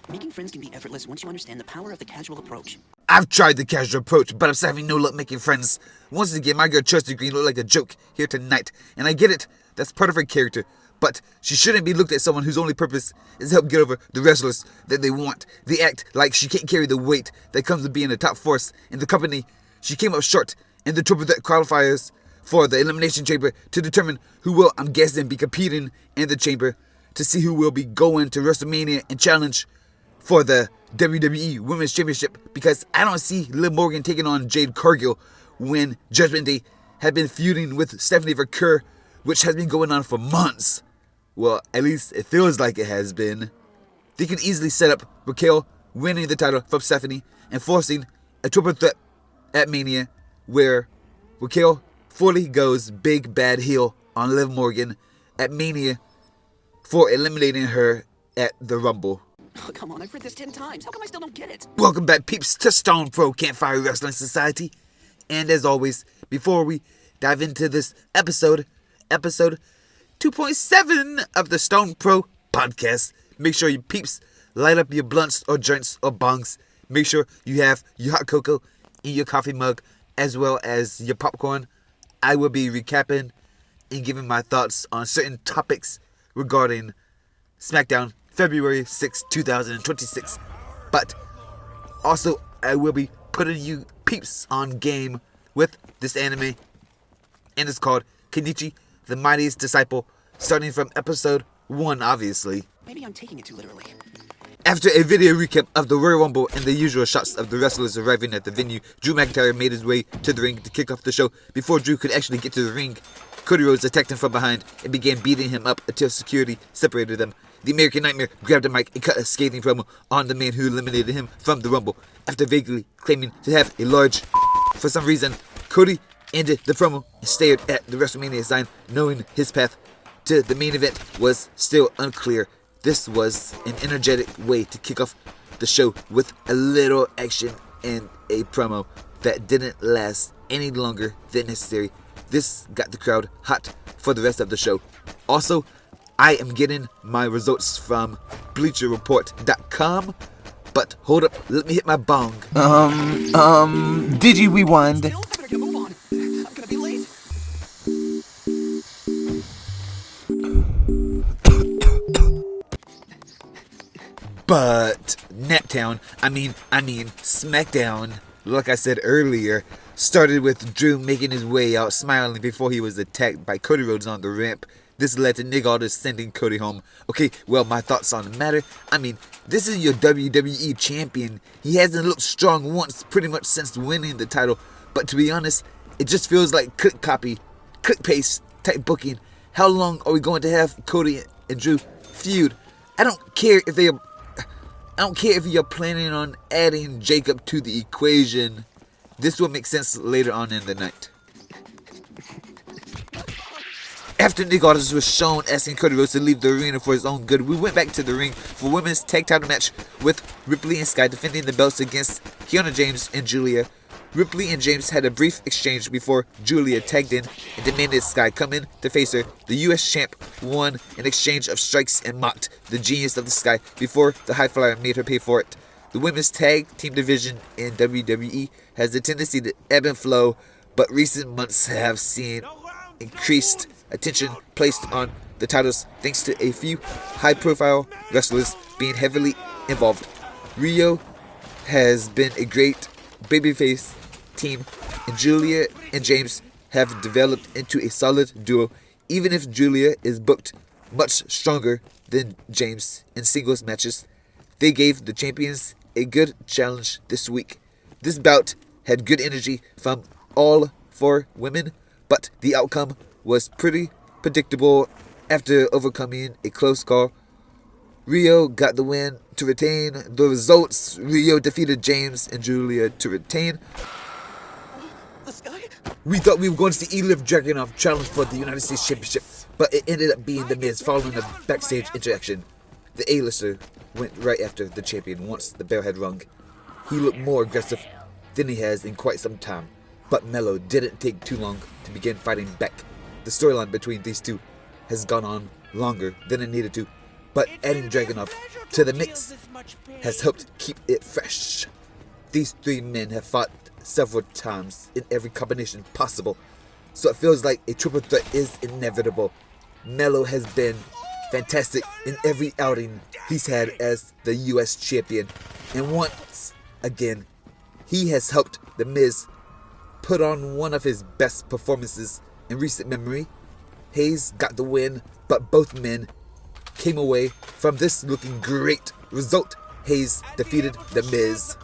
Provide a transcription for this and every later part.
Making friends can be effortless once you understand the power of the casual approach. I've tried the casual approach, but I'm having no luck making friends. Once again, my girl Chelsea Green looked like a joke here tonight, and I get it, that's part of her character, but she shouldn't be looked at someone whose only purpose is to help get over the wrestlers that they want. They act like she can't carry the weight that comes with being a top force in the company. She came up short in the triple threat qualifiers for the Elimination Chamber to determine who will, I'm guessing, be competing in the chamber to see who will be going to WrestleMania and challenge for the WWE Women's Championship, because I don't see Liv Morgan taking on Jade Cargill when Judgment Day had been feuding with Stephanie Verker, which has been going on for months. Well, at least it feels like it has been. They can easily set up Raquel winning the title from Stephanie and forcing a triple threat at Mania where Raquel fully goes big bad heel on Liv Morgan at Mania for eliminating her at the Rumble. Oh, come on, I've read this 10 times. How come I still don't get it? Welcome back, peeps, to Stone Pro Campfire Wrestling Society. And as always, before we dive into this episode 2.7 of the Stone Pro podcast, make sure you peeps light up your blunts or joints or bongs. Make sure you have your hot cocoa in your coffee mug as well as your popcorn. I will be recapping and giving my thoughts on certain topics regarding Smackdown February 6, 2026. But also, I will be putting you peeps on game with this anime. And it's called Kenichi, the Mightiest Disciple, starting from episode 1, obviously. Maybe I'm taking it too literally. After a video recap of the Royal Rumble and the usual shots of the wrestlers arriving at the venue, Drew McIntyre made his way to the ring to kick off the show. Before Drew could actually get to the ring, Cody Rhodes attacked him from behind and began beating him up until security separated them. The American Nightmare grabbed a mic and cut a scathing promo on the man who eliminated him from the Rumble. After vaguely claiming to have a large for some reason, Cody ended the promo and stared at the WrestleMania sign, knowing his path to the main event was still unclear. This was an energetic way to kick off the show with a little action and a promo that didn't last any longer than necessary. This got the crowd hot for the rest of the show. Also, I am getting my results from BleacherReport.com, but hold up, let me hit my bong. Digi rewind. I better get move on. I'm gonna be late. But Naptown, I mean Smackdown, like I said earlier, started with Drew making his way out smiling before he was attacked by Cody Rhodes on the ramp. This led to Nick Aldis sending Cody home. Okay, well, my thoughts on the matter. I mean, this is your WWE champion. He hasn't looked strong once pretty much since winning the title. But to be honest, it just feels like click copy, click paste type booking. How long are we going to have Cody and Drew feud? I don't care if you're planning on adding Jacob to the equation. This will make sense later on in the night. After Nick Aldis was shown asking Cody Rhodes to leave the arena for his own good, we went back to the ring for women's tag title match with Ripley and Sky defending the belts against Kiana James and Julia. Ripley and James had a brief exchange before Julia tagged in and demanded Sky come in to face her. The US champ won an exchange of strikes and mocked the genius of the Sky before the High Flyer made her pay for it. The women's tag team division in WWE has a tendency to ebb and flow, but recent months have seen increased attention placed on the titles thanks to a few high-profile wrestlers being heavily involved. Rhea has been a great babyface team, and Julia and James have developed into a solid duo, even if Julia is booked much stronger than James in singles matches. They gave the champions a good challenge this week. This bout had good energy from all four women, but the outcome was pretty predictable after overcoming a close call. Rhea got the win to retain the results. Rhea defeated James and Julia to retain. The Sky? We thought we were going to see Liv Dragunov challenge for the United States Championship, but it ended up being The Miz following a backstage interaction. The Aleister went right after the champion once the bell had rung. He looked more aggressive than he has in quite some time, but Melo didn't take too long to begin fighting back. The storyline between these two has gone on longer than it needed to. but adding Dragunov to the mix has helped keep it fresh. These three men have fought several times in every combination possible, so it feels like a triple threat is inevitable. Melo has been fantastic in every outing he's had as the US champion, and once again, he has helped The Miz put on one of his best performances in recent memory. Hayes got the win, but both men came away from this looking great. Result, Hayes defeated The Miz.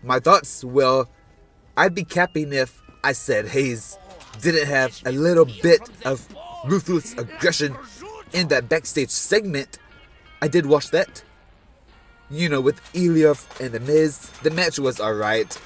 My thoughts? Well, I'd be capping if I said Hayes didn't have a little bit of ruthless aggression in that backstage segment. I did watch that. You know, with Eliov and The Miz, the match was alright.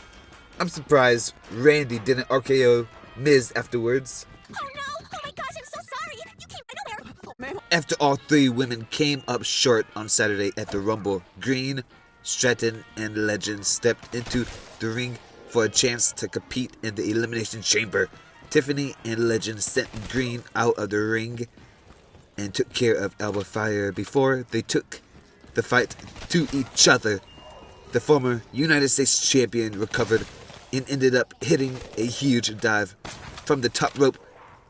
I'm surprised Randy didn't RKO Miz afterwards. Oh no! Oh my gosh, I'm so sorry! You came right over! Oh, man. After all three women came up short on Saturday at the Rumble, Green, Stratton, and Legend stepped into the ring for a chance to compete in the Elimination Chamber. Tiffany and Legend sent Green out of the ring and took care of Oba Femi before they took the fight to each other. The former United States champion recovered and ended up hitting a huge dive from the top rope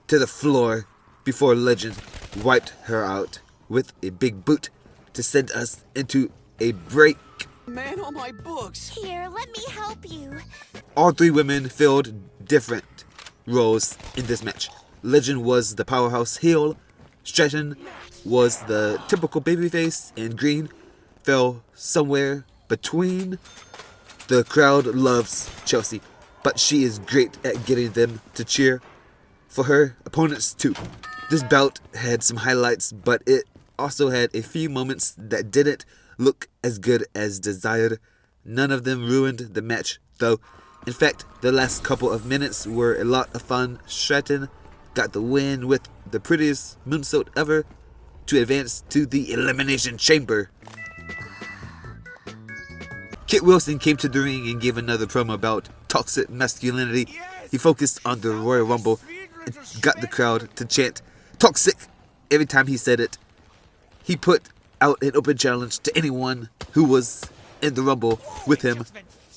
to the floor before Legend wiped her out with a big boot to send us into a break. Man, all my books. Here, let me help you. All three women filled different roles in this match. Legend was the powerhouse heel, Stratton was the typical babyface, and Green fell somewhere between. The crowd loves Chelsea, but she is great at getting them to cheer for her opponents too. This bout had some highlights, but it also had a few moments that didn't look as good as desired. None of them ruined the match, though. In fact, the last couple of minutes were a lot of fun. Stratton got the win with the prettiest moonsault ever to advance to the Elimination Chamber. Kit Wilson came to the ring and gave another promo about toxic masculinity. He focused on the Royal Rumble and got the crowd to chant "toxic" every time he said it. He put out an open challenge to anyone who was in the Rumble with him,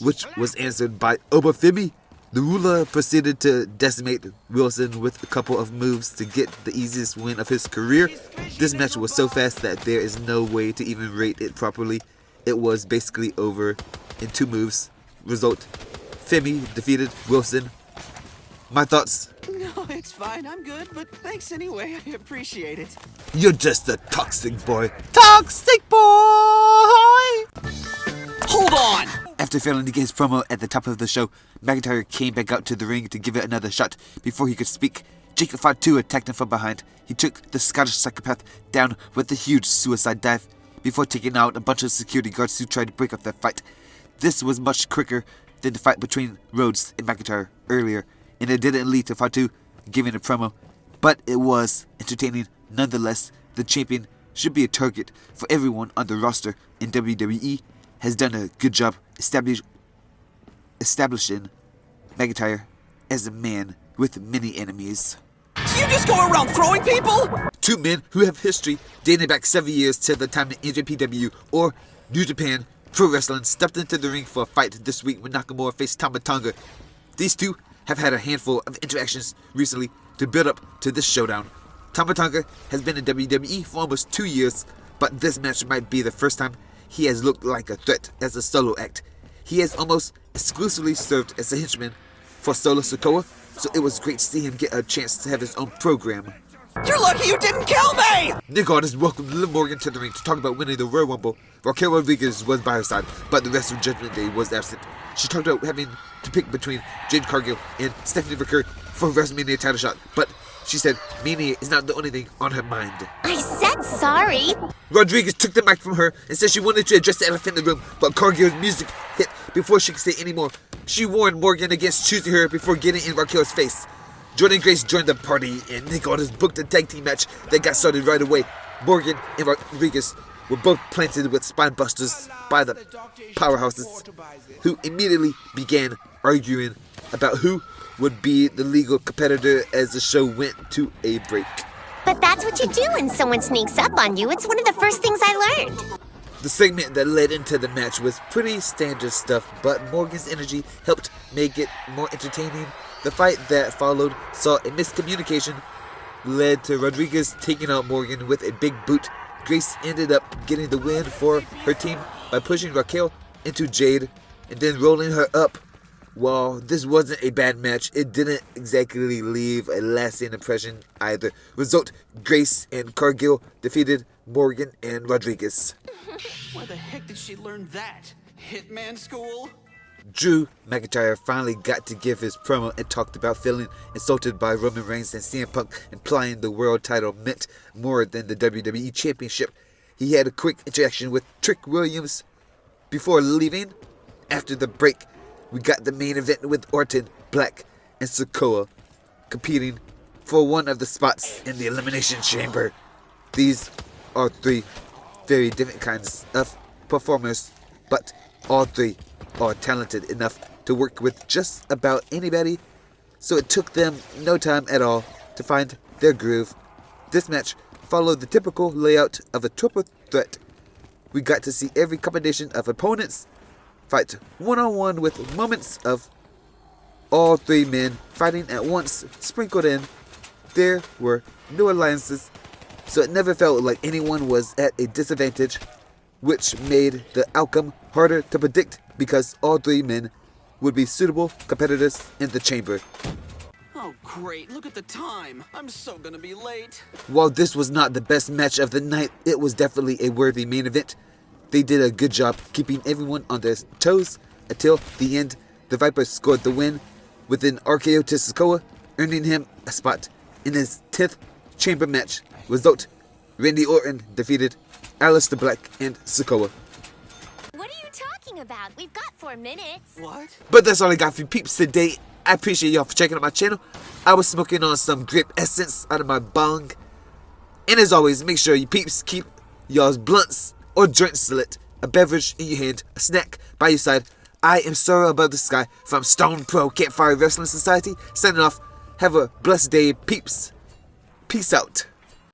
which was answered by Oba Femi. The ruler proceeded to decimate Wilson with a couple of moves to get the easiest win of his career. This match was so fast that there is no way to even rate it properly. It was basically over in 2 moves. Result, Femi defeated Wilson. My thoughts? No, it's fine. I'm good, but thanks anyway. I appreciate it. You're just a toxic boy. Toxic boy! Hold on! After failing to get his promo at the top of the show, McIntyre came back out to the ring to give it another shot. Before he could speak, Jacob Fatu attacked him from behind. He took the Scottish psychopath down with a huge suicide dive before taking out a bunch of security guards who tried to break up their fight. This was much quicker than the fight between Rhodes and McIntyre earlier, and it didn't lead to Fatu giving a promo, but it was entertaining nonetheless. The champion should be a target for everyone on the roster, and WWE has done a good job establishing McIntyre as a man with many enemies. Do you just go around throwing people? 2 men who have history dating back 7 years to the time in NJPW or New Japan Pro Wrestling stepped into the ring for a fight this week when Nakamura faced Tama Tonga. These two have had a handful of interactions recently to build up to this showdown. Tama Tonga has been in WWE for almost 2 years, but this match might be the first time he has looked like a threat as a solo act. He has almost exclusively served as a henchman for Solo Sikoa, so it was great to see him get a chance to have his own program. You're lucky you didn't kill me! Nick Aldis welcomed Liv Morgan to the ring to talk about winning the Royal Rumble. Raquel Rodriguez was by her side, but the rest of Judgment Day was absent. She talked about having to pick between Jade Cargill and Stephanie McCurry for WrestleMania title shot, but she said Mania is not the only thing on her mind. I said sorry. Rodriguez took the mic from her and said she wanted to address the elephant in the room, but Cargill's music hit before she could say any more. She warned Morgan against choosing her before getting in Raquel's face. Jordynne Grace joined the party, and Nick Aldis booked a tag team match that got started right away. Morgan and Rodriguez were both planted with spine busters by the powerhouses, who immediately began arguing about who would be the legal competitor as the show went to a break. But that's what you do when someone sneaks up on you. It's one of the first things I learned. The segment that led into the match was pretty standard stuff, but Morgan's energy helped make it more entertaining. The fight that followed saw a miscommunication led to Rodriguez taking out Morgan with a big boot. Grace ended up getting the win for her team by pushing Raquel into Jade and then rolling her up. While this wasn't a bad match, it didn't exactly leave a lasting impression either. Result, Grace and Cargill defeated Morgan and Rodriguez. Where the heck did she learn that? Hitman school? Drew McIntyre finally got to give his promo and talked about feeling insulted by Roman Reigns and CM Punk, implying the world title meant more than the WWE Championship. He had a quick interaction with Trick Williams before leaving. After the break, we got the main event with Orton, Black, and Sikoa competing for one of the spots in the Elimination Chamber. These are three very different kinds of performers, but all three are talented enough to work with just about anybody, so it took them no time at all to find their groove. This match followed the typical layout of a triple threat. We got to see every combination of opponents fight one-on-one with moments of all three men fighting at once sprinkled in. There were no alliances, so it never felt like anyone was at a disadvantage, which made the outcome harder to predict because all three men would be suitable competitors in the chamber. Oh, great. Look at the time. I'm so gonna be late. While this was not the best match of the night, it was definitely a worthy main event. They did a good job keeping everyone on their toes until the end. The Viper scored the win with an RKO to Sikoa, earning him a spot in his 10th chamber match. Result, Randy Orton defeated Aleister Black and Sikoa. What are you talking about? We've got 4 minutes. What? But that's all I got for you peeps today. I appreciate y'all for checking out my channel. I was smoking on some grape essence out of my bong. And as always, make sure you peeps keep y'all's blunts or joints lit, a beverage in your hand, a snack by your side. I am Sora above the sky from Stone Pro Campfire Wrestling Society. Signing off. Have a blessed day, peeps. Peace out.